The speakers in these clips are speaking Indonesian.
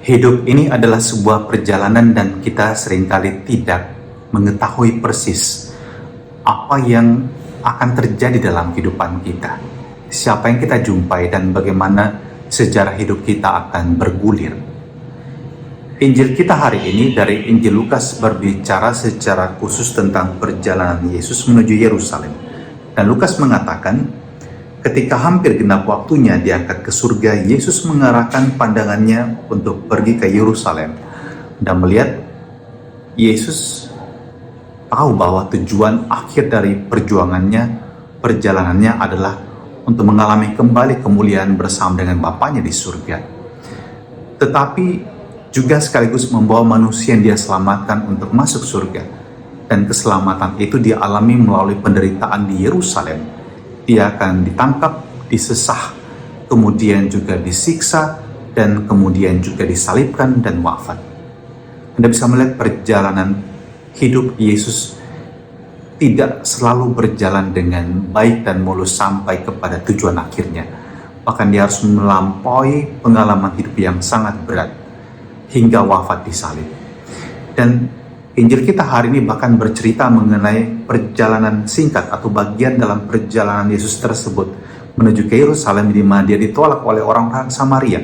Hidup ini adalah sebuah perjalanan dan kita seringkali tidak mengetahui persis apa yang akan terjadi dalam kehidupan kita. Siapa yang kita jumpai dan bagaimana sejarah hidup kita akan bergulir. Injil kita hari ini dari Injil Lukas berbicara secara khusus tentang perjalanan Yesus menuju Yerusalem. Dan Lukas mengatakan, ketika hampir genap waktunya diangkat ke surga, Yesus mengarahkan pandangannya untuk pergi ke Yerusalem dan melihat Yesus tahu bahwa tujuan akhir dari perjalanannya adalah untuk mengalami kembali kemuliaan bersama dengan Bapanya di surga. Tetapi juga sekaligus membawa manusia yang dia selamatkan untuk masuk surga. Dan keselamatan itu dialami melalui penderitaan di Yerusalem. Dia akan ditangkap, disesah, kemudian juga disiksa, dan kemudian juga disalibkan dan wafat. Anda bisa melihat perjalanan hidup Yesus tidak selalu berjalan dengan baik dan mulus sampai kepada tujuan akhirnya. Bahkan dia harus melampaui pengalaman hidup yang sangat berat hingga wafat di salib. Dan Injil kita hari ini bahkan bercerita mengenai perjalanan singkat atau bagian dalam perjalanan Yesus tersebut menuju ke Yerusalem, di mana dia ditolak oleh orang-orang Samaria.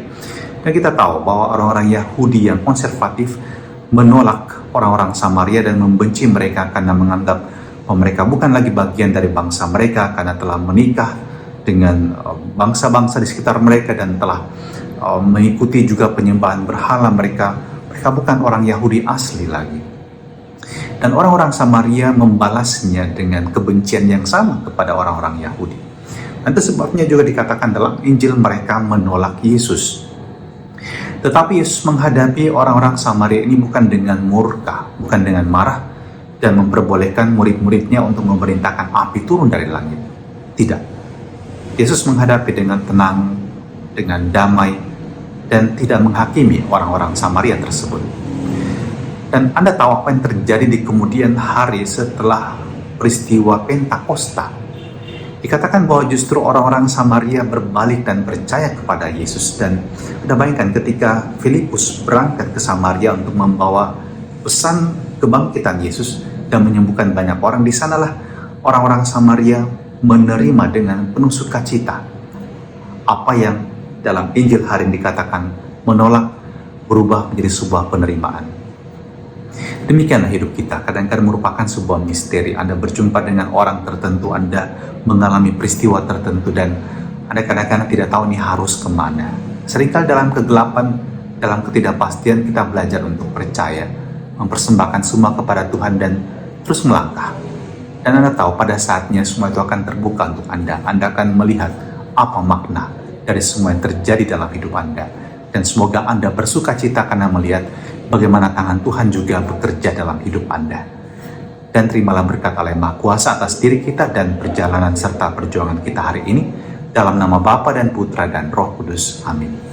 Dan kita tahu bahwa orang-orang Yahudi yang konservatif menolak orang-orang Samaria dan membenci mereka karena menganggap bahwa mereka bukan lagi bagian dari bangsa mereka karena telah menikah dengan bangsa-bangsa di sekitar mereka dan telah mengikuti juga penyembahan berhala. Mereka bukan orang Yahudi asli lagi. Dan orang-orang Samaria membalasnya dengan kebencian yang sama kepada orang-orang Yahudi. Dan itu sebabnya juga dikatakan dalam Injil mereka menolak Yesus. Tetapi Yesus menghadapi orang-orang Samaria ini bukan dengan murka, bukan dengan marah, dan memperbolehkan murid-muridnya untuk memerintahkan api turun dari langit. Tidak. Yesus menghadapi dengan tenang, dengan damai, dan tidak menghakimi orang-orang Samaria tersebut. Dan Anda tahu apa yang terjadi di kemudian hari setelah peristiwa Pentakosta. Dikatakan bahwa justru orang-orang Samaria berbalik dan percaya kepada Yesus. Dan Anda bayangkan ketika Filipus berangkat ke Samaria untuk membawa pesan kebangkitan Yesus dan menyembuhkan banyak orang, di sanalah orang-orang Samaria menerima dengan penuh sukacita apa yang dalam Injil hari ini dikatakan menolak berubah menjadi sebuah penerimaan. Demikianlah hidup kita, kadang-kadang merupakan sebuah misteri. Anda berjumpa dengan orang tertentu, Anda mengalami peristiwa tertentu, dan Anda kadang-kadang tidak tahu ini harus kemana. Seringkali dalam kegelapan, dalam ketidakpastian, kita belajar untuk percaya, mempersembahkan semua kepada Tuhan dan terus melangkah. Dan Anda tahu pada saatnya semua itu akan terbuka untuk Anda. Anda akan melihat apa makna dari semua yang terjadi dalam hidup Anda. Dan semoga Anda bersuka cita karena melihat bagaimana tangan Tuhan juga bekerja dalam hidup Anda. Dan terimalah berkat Allah Maha Kuasa atas diri kita dan perjalanan serta perjuangan kita hari ini. Dalam nama Bapa dan Putra dan Roh Kudus. Amin.